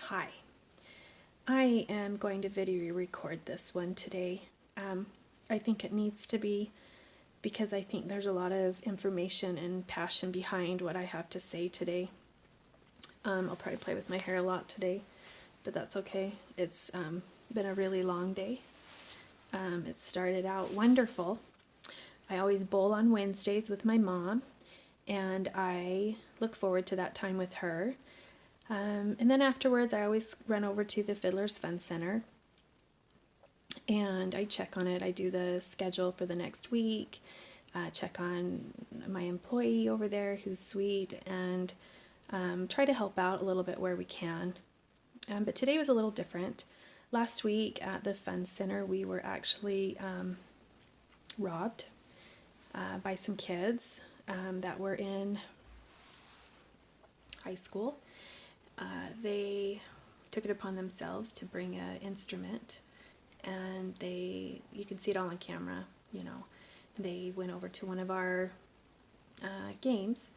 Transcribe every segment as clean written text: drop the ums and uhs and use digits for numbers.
Hi, I am going to video record this one today. I think it needs to be because I think there's a lot of information and passion behind what I have to say today. I'll probably play with my hair a lot today, but that's okay. It's been a really long day. It started out wonderful. I always bowl on Wednesdays with my mom, and I look forward to that time with her. And then afterwards, I always run over to the Fiddler's Fun Center and I check on it. I do the schedule for the next week, check on my employee over there who's sweet, and try to help out a little bit where we can. But today was a little different. Last week at the Fun Center, we were actually robbed by some kids that were in high school. They took it upon themselves to bring an instrument, and you can see it all on camera, they went over to one of our games,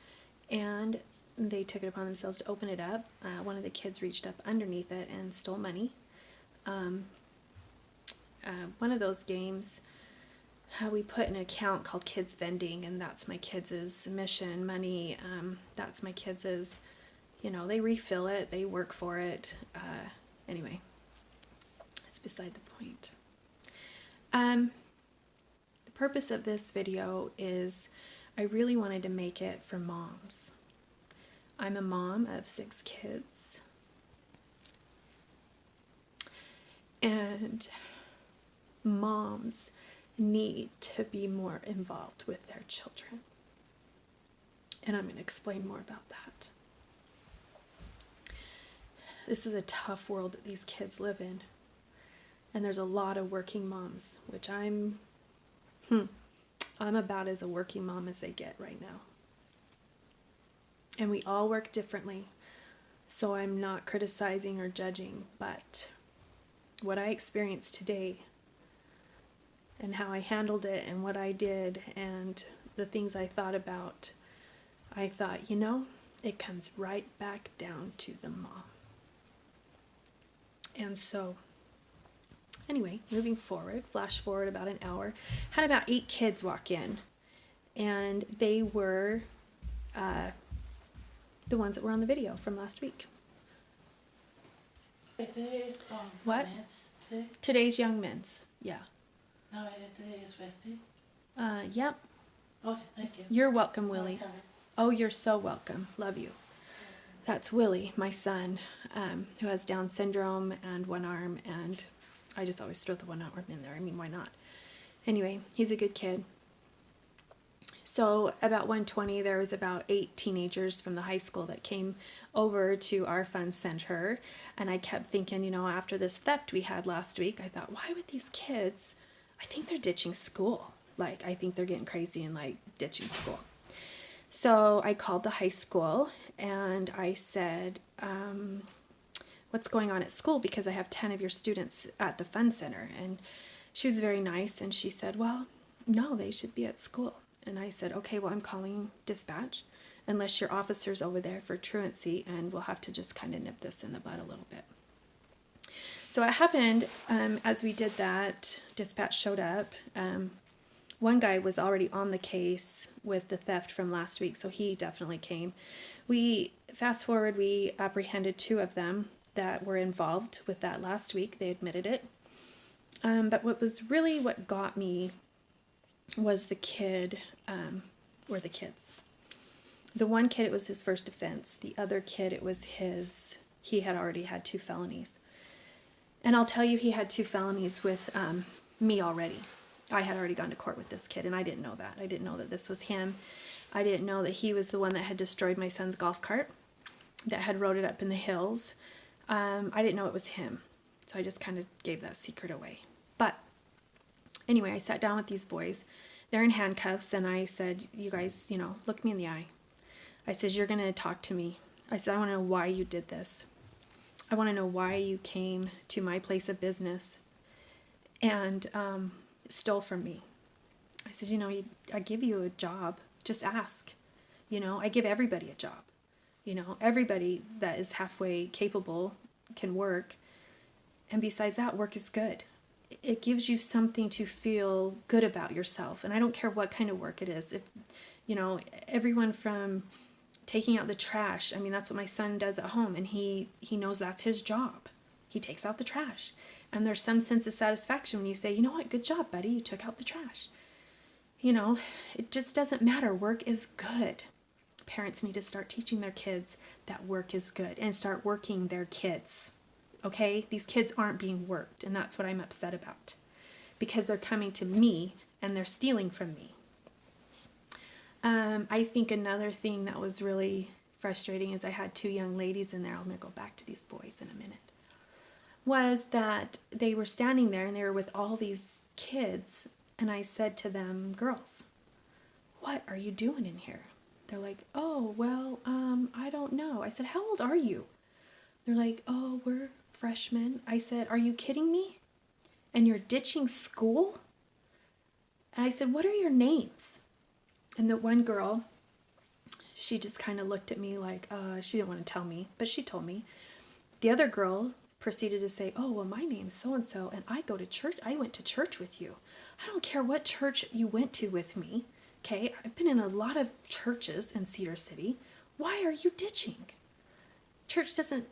and they took it upon themselves to open it up. One of the kids reached up underneath it and stole money. One of those games, we put an account called Kids Vending, and that's my kids' mission, money, that's my kids' they refill it, they work for it. Anyway, it's beside the point. The purpose of this video is I really wanted to make it for moms. I'm a mom of 6 kids. And moms need to be more involved with their children. And I'm going to explain more about that. This is a tough world that these kids live in. And there's a lot of working moms, which I'm about as a working mom as they get right now. And we all work differently, so I'm not criticizing or judging, but what I experienced today and how I handled it and what I did and the things I thought about, I thought, it comes right back down to the mom. And so, anyway, moving forward, flash forward about an hour, had about 8 kids walk in, and they were the ones that were on the video from last week. Today is What? Men's Day? Today's Young Men's, yeah. No, today is Wednesday. Yep. Okay, thank you. You're welcome, Willie. Sorry. Oh, you're so welcome. Love you. That's Willie, my son, who has Down syndrome and one arm, and I just always throw the one arm in there. I mean, why not? Anyway, he's a good kid. So about 1:20, there was about 8 teenagers from the high school that came over to our fun center, and I kept thinking, after this theft we had last week, I thought, why would these kids, I think they're ditching school. I think they're getting crazy and ditching school. So I called the high school and I said, what's going on at school? Because I have 10 of your students at the fun center. And she was very nice and she said, well, no, they should be at school. And I said, okay, well, I'm calling dispatch unless your officer's over there for truancy, and we'll have to just kind of nip this in the bud a little bit. So it happened, as we did that, dispatch showed up. One guy was already on the case with the theft from last week, so he definitely came. Fast forward, we apprehended 2 of them that were involved with that last week. They admitted it. But what got me was the kid, or the kids. The one kid, it was his first offense. The other kid, he had already had 2 felonies. And I'll tell you, he had 2 felonies with me already. I had already gone to court with this kid, and I didn't know that. I didn't know that this was him. I didn't know that he was the one that had destroyed my son's golf cart, that had rode it up in the hills. I didn't know it was him. So I just kind of gave that secret away. But anyway, I sat down with these boys. They're in handcuffs, and I said, you guys, look me in the eye. I said, you're going to talk to me. I said, I want to know why you did this. I want to know why you came to my place of business and stole from me. I said, I give you a job. Just ask. I give everybody a job. Everybody that is halfway capable can work. And besides that, work is good. It gives you something to feel good about yourself. And I don't care what kind of work it is. If, everyone from taking out the trash. I mean, that's what my son does at home, and he knows that's his job. He takes out the trash. And there's some sense of satisfaction when you say, you know what, good job, buddy, you took out the trash. It just doesn't matter. Work is good. Parents need to start teaching their kids that work is good and start working their kids. Okay? These kids aren't being worked, and that's what I'm upset about. Because they're coming to me and they're stealing from me. I think another thing that was really frustrating is I had 2 young ladies in there. I'm going to go back to these boys in a minute. Was that they were standing there and they were with all these kids. And I said to them, girls, what are you doing in here? They're like, oh, well, I don't know. I said, how old are you? They're like, oh, we're freshmen. I said, are you kidding me? And you're ditching school? And I said, what are your names? And the one girl, she just kind of looked at me like, she didn't want to tell me, but she told me. The other girl proceeded to say, oh, well, my name's so-and-so, and I go to church. I went to church with you. I don't care what church you went to with me. Okay, I've been in a lot of churches in Cedar City. Why are you ditching? Church doesn't,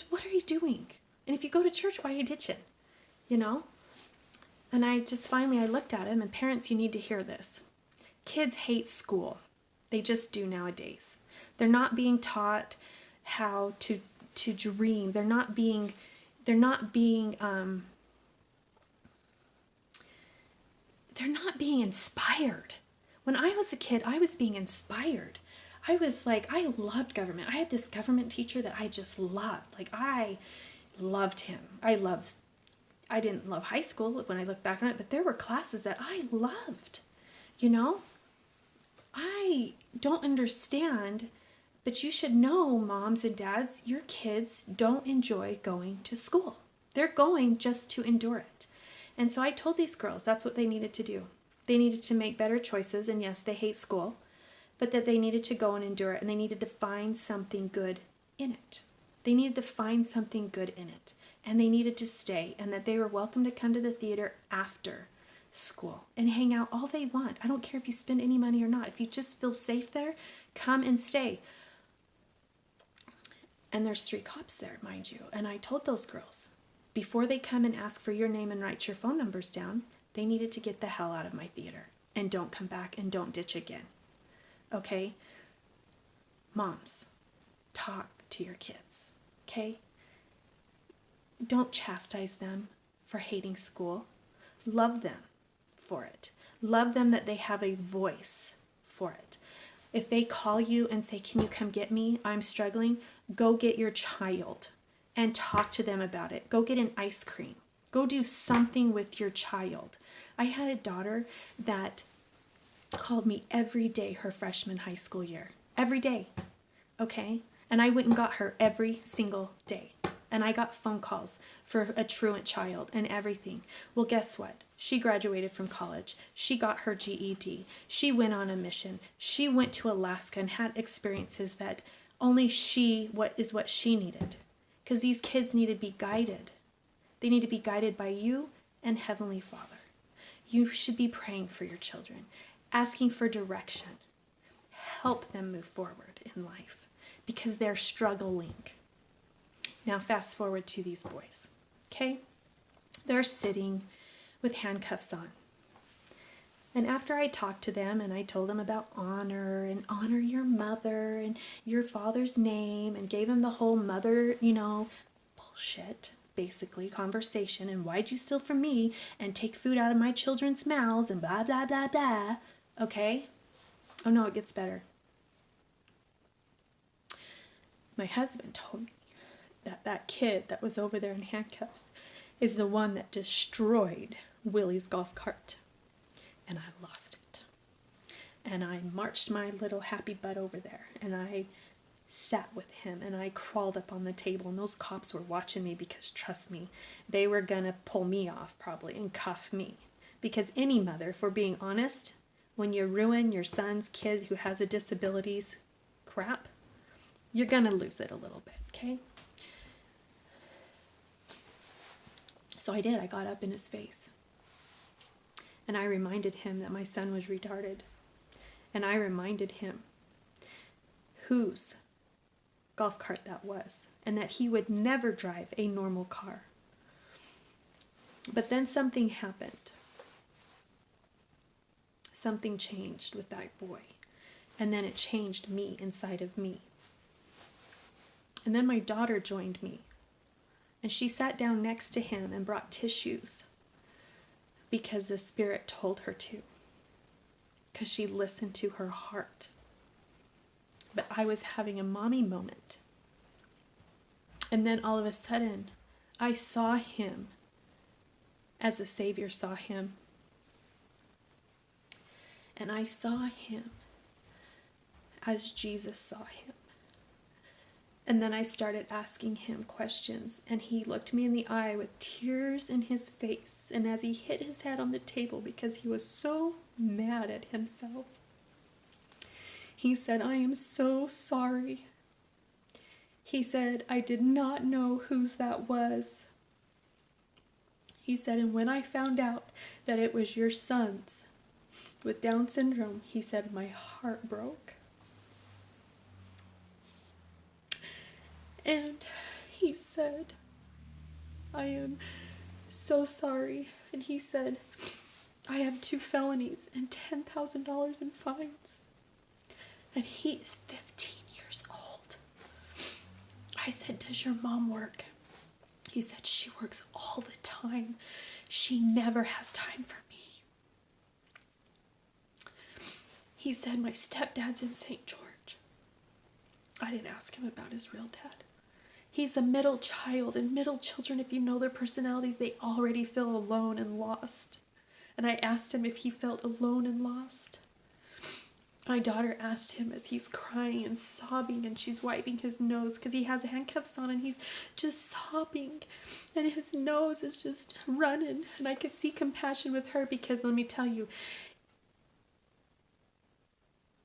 what are you doing? And if you go to church, why are you ditching? And I looked at him, and parents, you need to hear this. Kids hate school. They just do nowadays. They're not being taught how to dream. They're not being inspired. When I was a kid, I was being inspired. I loved government. I had this government teacher that I just loved. I loved him. I didn't love high school when I look back on it, but there were classes that I loved. I don't understand, but you should know, moms and dads, your kids don't enjoy going to school. They're going just to endure it. And so I told these girls that's what they needed to do. They needed to make better choices, and yes, they hate school, but that they needed to go and endure it, and they needed to find something good in it. They needed to find something good in it, and they needed to stay, and that they were welcome to come to the theater after school and hang out all they want. I don't care if you spend any money or not. If you just feel safe there, come and stay. And there's 3 cops there, mind you. And I told those girls, before they come and ask for your name and write your phone numbers down, they needed to get the hell out of my theater and don't come back and don't ditch again. Okay? Moms, talk to your kids. Okay? Don't chastise them for hating school. Love them for it. Love them that they have a voice for it. If they call you and say, can you come get me? I'm struggling. Go get your child and talk to them about it. Go get an ice cream. Go do something with your child. I had a daughter that called me every day her freshman high school year. Every day. Okay? And I went and got her every single day. And I got phone calls for a truant child and everything. Well, guess what? She graduated from college. She got her GED. She went on a mission. She went to Alaska and had experiences that only what she needed. Because these kids need to be guided. They need to be guided by you and Heavenly Father. You should be praying for your children, asking for direction. Help them move forward in life because they're struggling. Now fast forward to these boys, okay? They're sitting with handcuffs on. And after I talked to them and I told them about honor and honor your mother and your father's name and gave them the whole mother, bullshit, basically, conversation and why'd you steal from me and take food out of my children's mouths and blah, blah, blah, blah, okay? Oh no, it gets better. My husband told me that kid that was over there in handcuffs is the one that destroyed Willie's golf cart. And I lost it. And I marched my little happy butt over there. And I sat with him. And I crawled up on the table. And those cops were watching me because, trust me, they were going to pull me off probably and cuff me. Because any mother, if we're being honest, when you ruin your son's kid who has a disabilities crap, you're going to lose it a little bit, okay? So I did. I got up in his face. And I reminded him that my son was retarded. And I reminded him whose golf cart that was, and that he would never drive a normal car. But then something happened. Something changed with that boy. And then it changed me inside of me. And then my daughter joined me. And she sat down next to him and brought tissues because the Spirit told her to. Because she listened to her heart. But I was having a mommy moment. And then all of a sudden, I saw him as the Savior saw him. And I saw him as Jesus saw him. And then I started asking him questions, and he looked me in the eye with tears in his face. And as he hit his head on the table because he was so mad at himself, he said, "I am so sorry." He said, "I did not know whose that was." He said, "And when I found out that it was your son's with Down syndrome," he said, "my heart broke." And he said, "I am so sorry." And he said, "I have 2 felonies and $10,000 in fines." And he is 15 years old. I said, "Does your mom work?" He said, "She works all the time. She never has time for me." He said, "My stepdad's in St. George." I didn't ask him about his real dad. He's a middle child, and middle children, if you know their personalities, they already feel alone and lost. And I asked him if he felt alone and lost. My daughter asked him as he's crying and sobbing, and she's wiping his nose because he has handcuffs on, and he's just sobbing, and his nose is just running. And I could see compassion with her because, let me tell you,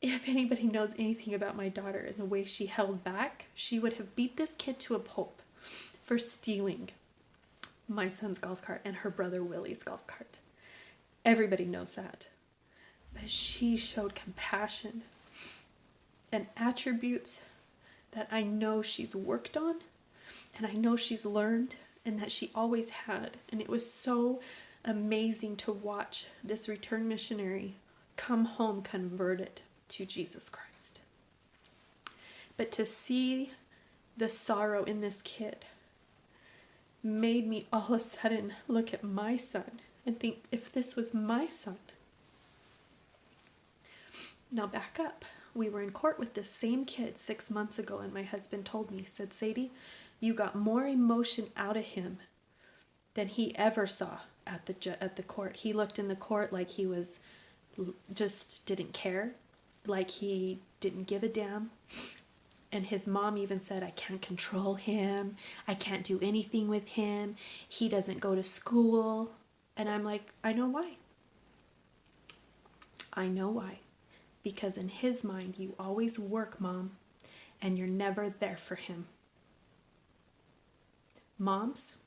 if anybody knows anything about my daughter and the way she held back, she would have beat this kid to a pulp for stealing my son's golf cart and her brother Willie's golf cart. Everybody knows that. But she showed compassion and attributes that I know she's worked on, and I know she's learned, and that she always had. And it was so amazing to watch this return missionary come home converted to Jesus Christ. But to see the sorrow in this kid made me all of a sudden look at my son and think, if this was my son. Now back up. We were in court with this same kid 6 months ago, and my husband told me, he said, "Sadie, you got more emotion out of him than he ever saw at the court." He looked in the court like he was just didn't care, like he didn't give a damn. And his mom even said, "I can't control him. I can't do anything with him. He doesn't go to school." And I'm like, I know why. I know why. Because in his mind, you always work, Mom, and you're never there for him. Moms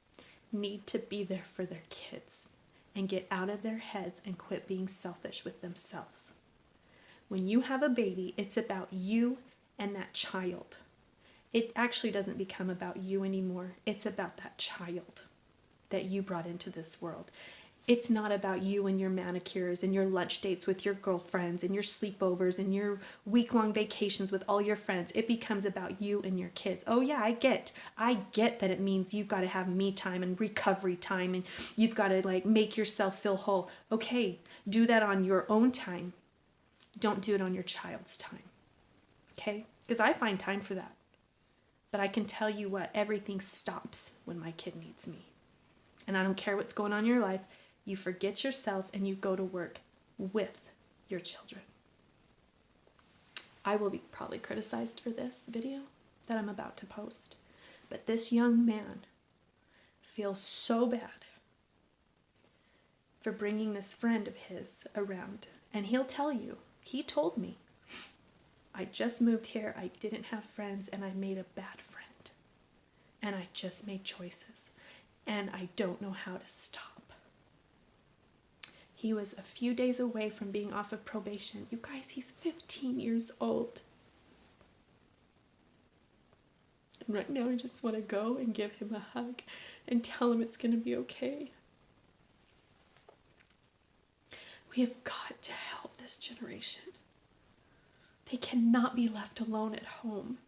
need to be there for their kids and get out of their heads and quit being selfish with themselves. When you have a baby, it's about you and that child. It actually doesn't become about you anymore. It's about that child that you brought into this world. It's not about you and your manicures and your lunch dates with your girlfriends and your sleepovers and your week-long vacations with all your friends. It becomes about you and your kids. Oh yeah, I get that it means you've got to have me time and recovery time, and you've got to make yourself feel whole. Okay, do that on your own time. Don't do it on your child's time. Okay? Because I find time for that. But I can tell you what, everything stops when my kid needs me. And I don't care what's going on in your life. You forget yourself and you go to work with your children. I will be probably criticized for this video that I'm about to post. But this young man feels so bad for bringing this friend of his around. And he'll tell you, he told me, "I just moved here, I didn't have friends, and I made a bad friend. And I just made choices." and I don't know how to stop. He was a few days away from being off of probation. You guys, he's 15 years old. And right now I just want to go and give him a hug and tell him it's going to be okay. We have got to help this generation. They cannot be left alone at home.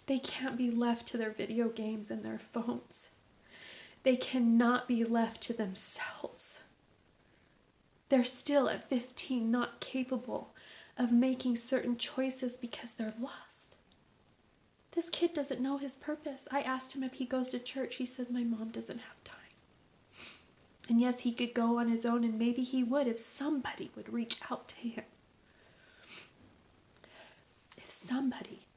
They can't be left to their video games and their phones. They cannot be left to themselves. They're still at 15 not capable of making certain choices because they're lost. This kid doesn't know his purpose. I asked him if he goes to church. He says, my mom doesn't have time. And yes, he could go on his own, and maybe he would if somebody would reach out to him. If somebody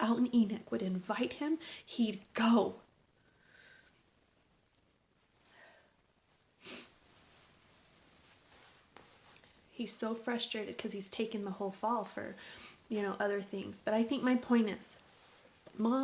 out in Enoch would invite him, he'd go. He's so frustrated because he's taken the whole fall for, other things. But I think my point is, Mom,